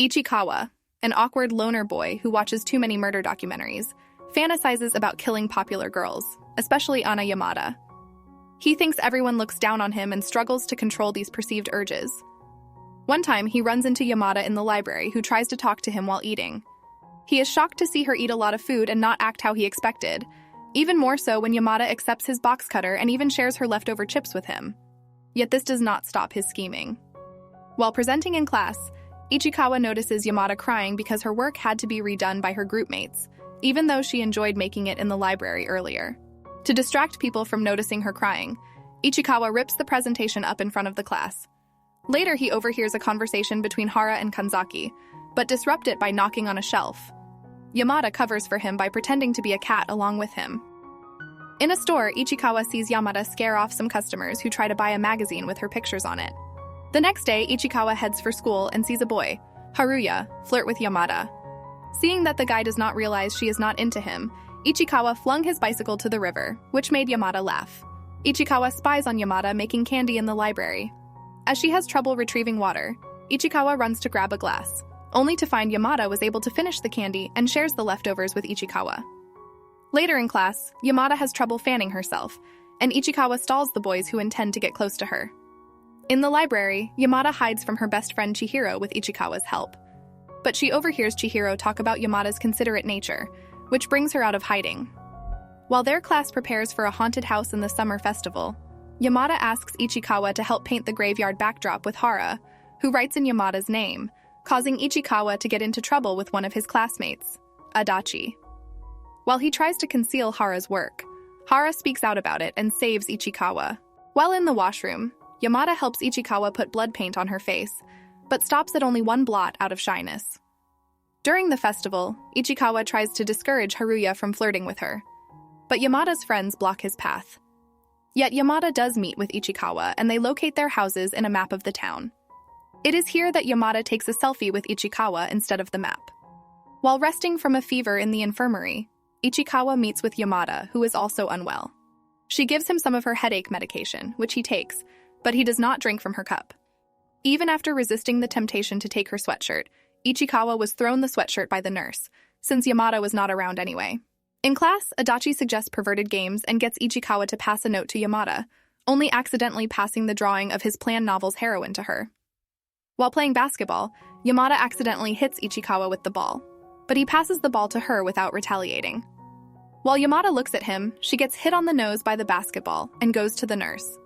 Ichikawa, an awkward loner boy who watches too many murder documentaries, fantasizes about killing popular girls, especially Ana Yamada. He thinks everyone looks down on him and struggles to control these perceived urges. One time, he runs into Yamada in the library, who tries to talk to him while eating. He is shocked to see her eat a lot of food and not act how he expected, even more so when Yamada accepts his box cutter and even shares her leftover chips with him. Yet this does not stop his scheming. While presenting in class, Ichikawa notices Yamada crying because her work had to be redone by her groupmates, even though she enjoyed making it in the library earlier. To distract people from noticing her crying, Ichikawa rips the presentation up in front of the class. Later, he overhears a conversation between Hara and Kanzaki, but disrupts it by knocking on a shelf. Yamada covers for him by pretending to be a cat along with him. In a store, Ichikawa sees Yamada scare off some customers who try to buy a magazine with her pictures on it. The next day, Ichikawa heads for school and sees a boy, Haruya, flirt with Yamada. Seeing that the guy does not realize she is not into him, Ichikawa flung his bicycle to the river, which made Yamada laugh. Ichikawa spies on Yamada making candy in the library. As she has trouble retrieving water, Ichikawa runs to grab a glass, only to find Yamada was able to finish the candy and shares the leftovers with Ichikawa. Later in class, Yamada has trouble fanning herself, and Ichikawa stalls the boys who intend to get close to her. In the library, Yamada hides from her best friend Chihiro with Ichikawa's help. But she overhears Chihiro talk about Yamada's considerate nature, which brings her out of hiding. While their class prepares for a haunted house in the summer festival, Yamada asks Ichikawa to help paint the graveyard backdrop with Hara, who writes in Yamada's name, causing Ichikawa to get into trouble with one of his classmates, Adachi. While he tries to conceal Hara's work, Hara speaks out about it and saves Ichikawa. While in the washroom, Yamada helps Ichikawa put blood paint on her face, but stops at only one blot out of shyness. During the festival, Ichikawa tries to discourage Haruya from flirting with her, but Yamada's friends block his path. Yet Yamada does meet with Ichikawa, and they locate their houses in a map of the town. It is here that Yamada takes a selfie with Ichikawa instead of the map. While resting from a fever in the infirmary, Ichikawa meets with Yamada, who is also unwell. She gives him some of her headache medication, which he takes, but he does not drink from her cup. Even after resisting the temptation to take her sweatshirt, Ichikawa was thrown the sweatshirt by the nurse, since Yamada was not around anyway. In class, Adachi suggests perverted games and gets Ichikawa to pass a note to Yamada, only accidentally passing the drawing of his planned novel's heroine to her. While playing basketball, Yamada accidentally hits Ichikawa with the ball, but he passes the ball to her without retaliating. While Yamada looks at him, she gets hit on the nose by the basketball and goes to the nurse.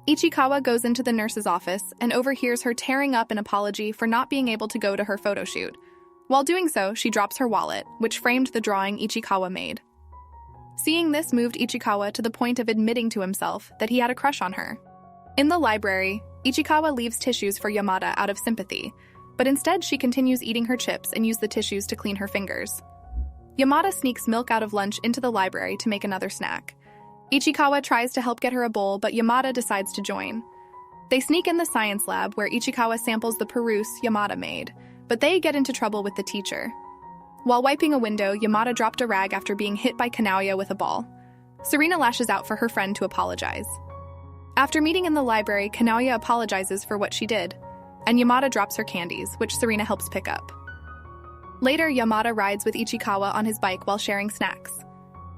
Ichikawa goes into the nurse's office and overhears her tearing up an apology for not being able to go to her photo shoot. While doing so, she drops her wallet, which framed the drawing Ichikawa made. Seeing this moved Ichikawa to the point of admitting to himself that he had a crush on her. In the library, Ichikawa leaves tissues for Yamada out of sympathy, but instead she continues eating her chips and uses the tissues to clean her fingers. Yamada sneaks milk out of lunch into the library to make another snack. Ichikawa tries to help get her a bowl, but Yamada decides to join. They sneak in the science lab where Ichikawa samples the Peruse Yamada made, but they get into trouble with the teacher. While wiping a window, Yamada dropped a rag after being hit by Kanaya with a ball. Serena lashes out for her friend to apologize. After meeting in the library, Kanaya apologizes for what she did, and Yamada drops her candies, which Serena helps pick up. Later, Yamada rides with Ichikawa on his bike while sharing snacks.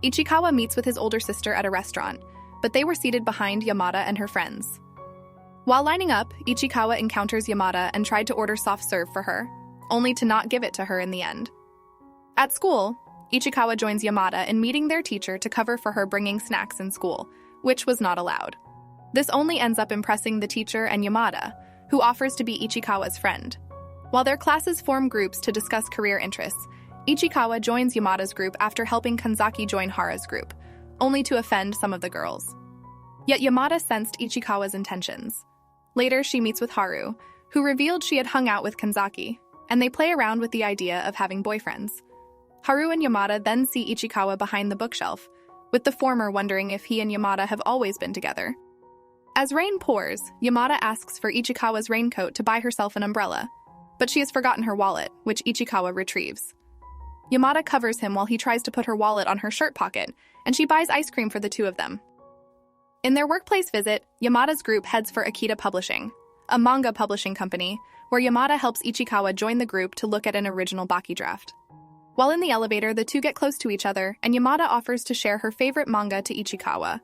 Ichikawa meets with his older sister at a restaurant, but they were seated behind Yamada and her friends. While lining up, Ichikawa encounters Yamada and tried to order soft serve for her, only to not give it to her in the end. At school, Ichikawa joins Yamada in meeting their teacher to cover for her bringing snacks in school, which was not allowed. This only ends up impressing the teacher and Yamada, who offers to be Ichikawa's friend. While their classes form groups to discuss career interests, Ichikawa joins Yamada's group after helping Kanzaki join Hara's group, only to offend some of the girls. Yet Yamada sensed Ichikawa's intentions. Later, she meets with Haru, who revealed she had hung out with Kanzaki, and they play around with the idea of having boyfriends. Haru and Yamada then see Ichikawa behind the bookshelf, with the former wondering if he and Yamada have always been together. As rain pours, Yamada asks for Ichikawa's raincoat to buy herself an umbrella, but she has forgotten her wallet, which Ichikawa retrieves. Yamada covers him while he tries to put her wallet on her shirt pocket, and she buys ice cream for the two of them. In their workplace visit, Yamada's group heads for Akita Publishing, a manga publishing company, where Yamada helps Ichikawa join the group to look at an original Baki draft. While in the elevator, the two get close to each other, and Yamada offers to share her favorite manga to Ichikawa.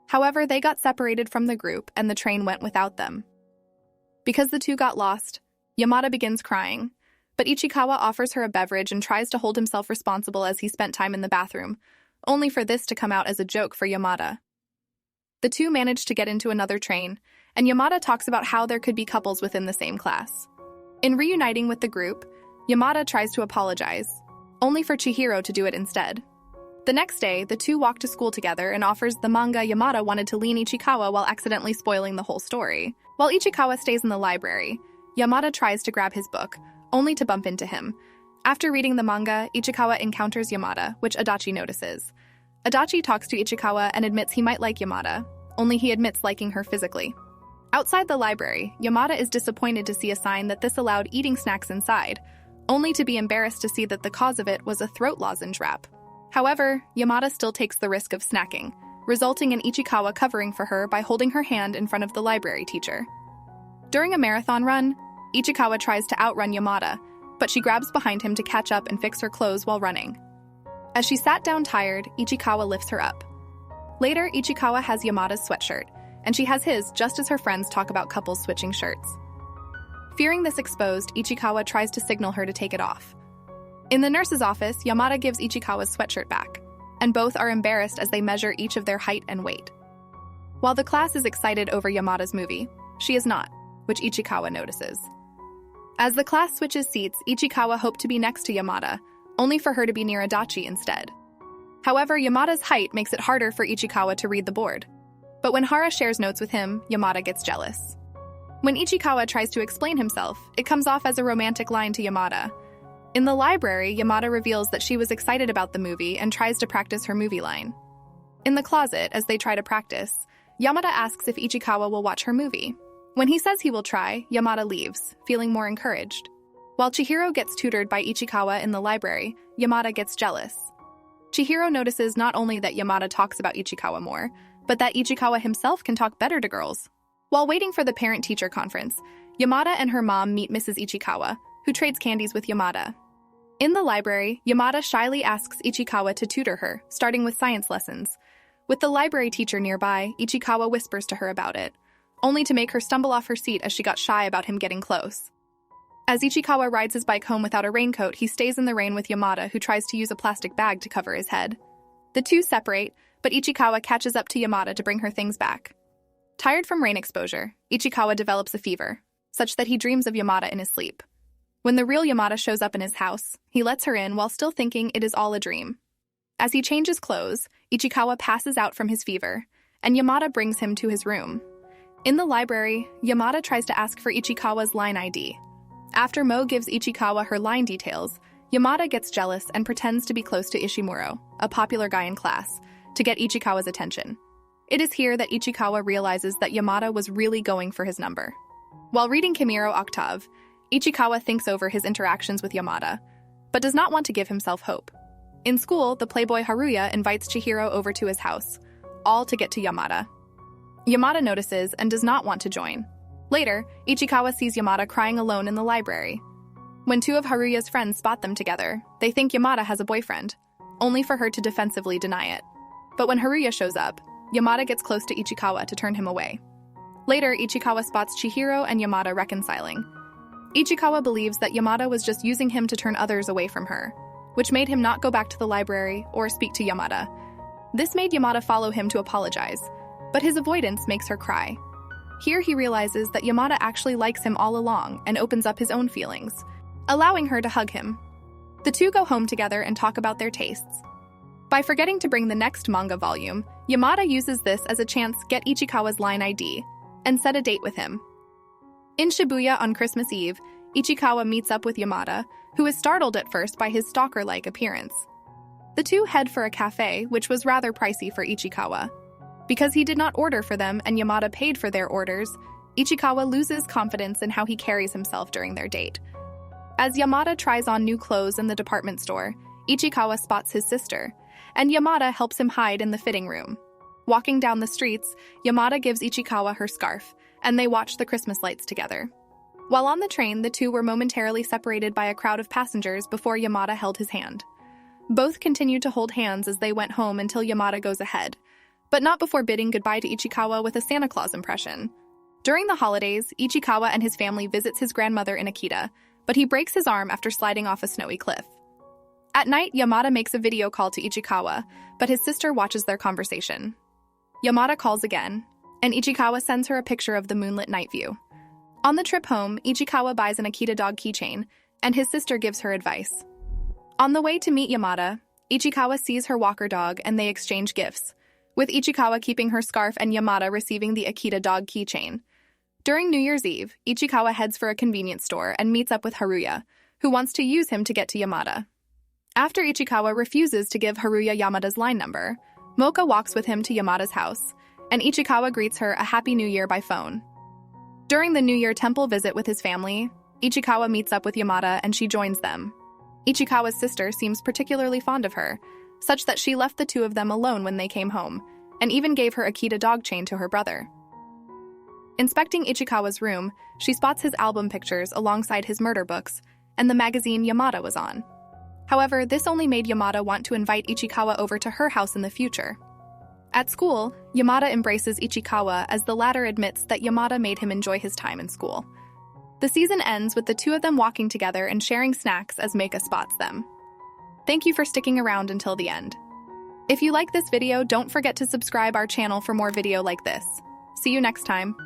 However, they got separated from the group, and the train went without them. Because the two got lost, Yamada begins crying, but Ichikawa offers her a beverage and tries to hold himself responsible as he spent time in the bathroom, only for this to come out as a joke for Yamada. The two manage to get into another train, and Yamada talks about how there could be couples within the same class. In reuniting with the group, Yamada tries to apologize, only for Chihiro to do it instead. The next day, the two walk to school together and offers the manga Yamada wanted to lean Ichikawa while accidentally spoiling the whole story. While Ichikawa stays in the library, Yamada tries to grab his book, only to bump into him. After reading the manga, Ichikawa encounters Yamada, which Adachi notices. Adachi talks to Ichikawa and admits he might like Yamada, only he admits liking her physically. Outside the library, Yamada is disappointed to see a sign that this allowed eating snacks inside, only to be embarrassed to see that the cause of it was a throat lozenge wrap. However, Yamada still takes the risk of snacking, resulting in Ichikawa covering for her by holding her hand in front of the library teacher. During a marathon run, Ichikawa tries to outrun Yamada, but she grabs behind him to catch up and fix her clothes while running. As she sat down tired, Ichikawa lifts her up. Later, Ichikawa has Yamada's sweatshirt, and she has his just as her friends talk about couples switching shirts. Fearing this exposed, Ichikawa tries to signal her to take it off. In the nurse's office, Yamada gives Ichikawa's sweatshirt back, and both are embarrassed as they measure each of their height and weight. While the class is excited over Yamada's movie, she is not, which Ichikawa notices. As the class switches seats, Ichikawa hoped to be next to Yamada, only for her to be near Adachi instead. However, Yamada's height makes it harder for Ichikawa to read the board. But when Hara shares notes with him, Yamada gets jealous. When Ichikawa tries to explain himself, it comes off as a romantic line to Yamada. In the library, Yamada reveals that she was excited about the movie and tries to practice her movie line. In the closet, as they try to practice, Yamada asks if Ichikawa will watch her movie. When he says he will try, Yamada leaves, feeling more encouraged. While Chihiro gets tutored by Ichikawa in the library, Yamada gets jealous. Chihiro notices not only that Yamada talks about Ichikawa more, but that Ichikawa himself can talk better to girls. While waiting for the parent-teacher conference, Yamada and her mom meet Mrs. Ichikawa, who trades candies with Yamada. In the library, Yamada shyly asks Ichikawa to tutor her, starting with science lessons. With the library teacher nearby, Ichikawa whispers to her about it, only to make her stumble off her seat as she got shy about him getting close. As Ichikawa rides his bike home without a raincoat, he stays in the rain with Yamada, who tries to use a plastic bag to cover his head. The two separate, but Ichikawa catches up to Yamada to bring her things back. Tired from rain exposure, Ichikawa develops a fever, such that he dreams of Yamada in his sleep. When the real Yamada shows up in his house, he lets her in while still thinking it is all a dream. As he changes clothes, Ichikawa passes out from his fever, and Yamada brings him to his room. In the library, Yamada tries to ask for Ichikawa's line ID. After Mo gives Ichikawa her line details, Yamada gets jealous and pretends to be close to Ishimuro, a popular guy in class, to get Ichikawa's attention. It is here that Ichikawa realizes that Yamada was really going for his number. While reading Kimiro Octave, Ichikawa thinks over his interactions with Yamada, but does not want to give himself hope. In school, the playboy Haruya invites Chihiro over to his house, all to get to Yamada. Yamada notices and does not want to join. Later, Ichikawa sees Yamada crying alone in the library. When two of Haruya's friends spot them together, they think Yamada has a boyfriend, only for her to defensively deny it. But when Haruya shows up, Yamada gets close to Ichikawa to turn him away. Later, Ichikawa spots Chihiro and Yamada reconciling. Ichikawa believes that Yamada was just using him to turn others away from her, which made him not go back to the library or speak to Yamada. This made Yamada follow him to apologize, but his avoidance makes her cry. Here he realizes that Yamada actually likes him all along and opens up his own feelings, allowing her to hug him. The two go home together and talk about their tastes. By forgetting to bring the next manga volume, Yamada uses this as a chance to get Ichikawa's line ID and set a date with him. In Shibuya on Christmas Eve, Ichikawa meets up with Yamada, who is startled at first by his stalker-like appearance. The two head for a cafe, which was rather pricey for Ichikawa. Because he did not order for them and Yamada paid for their orders, Ichikawa loses confidence in how he carries himself during their date. As Yamada tries on new clothes in the department store, Ichikawa spots his sister, and Yamada helps him hide in the fitting room. Walking down the streets, Yamada gives Ichikawa her scarf, and they watch the Christmas lights together. While on the train, the two were momentarily separated by a crowd of passengers before Yamada held his hand. Both continued to hold hands as they went home until Yamada goes ahead, but not before bidding goodbye to Ichikawa with a Santa Claus impression. During the holidays, Ichikawa and his family visits his grandmother in Akita, but he breaks his arm after sliding off a snowy cliff. At night, Yamada makes a video call to Ichikawa, but his sister watches their conversation. Yamada calls again, and Ichikawa sends her a picture of the moonlit night view. On the trip home, Ichikawa buys an Akita dog keychain, and his sister gives her advice. On the way to meet Yamada, Ichikawa sees her walker dog and they exchange gifts, with Ichikawa keeping her scarf and Yamada receiving the Akita dog keychain. During New Year's Eve, Ichikawa heads for a convenience store and meets up with Haruya, who wants to use him to get to Yamada. After Ichikawa refuses to give Haruya Yamada's line number, Mocha walks with him to Yamada's house, and Ichikawa greets her a Happy New Year by phone. During the New Year temple visit with his family, Ichikawa meets up with Yamada and she joins them. Ichikawa's sister seems particularly fond of her, such that she left the two of them alone when they came home, and even gave her Akita dog chain to her brother. Inspecting Ichikawa's room, she spots his album pictures alongside his murder books, and the magazine Yamada was on. However, this only made Yamada want to invite Ichikawa over to her house in the future. At school, Yamada embraces Ichikawa as the latter admits that Yamada made him enjoy his time in school. The season ends with the two of them walking together and sharing snacks as Meika spots them. Thank you for sticking around until the end. If you like this video, don't forget to subscribe our channel for more video like this. See you next time.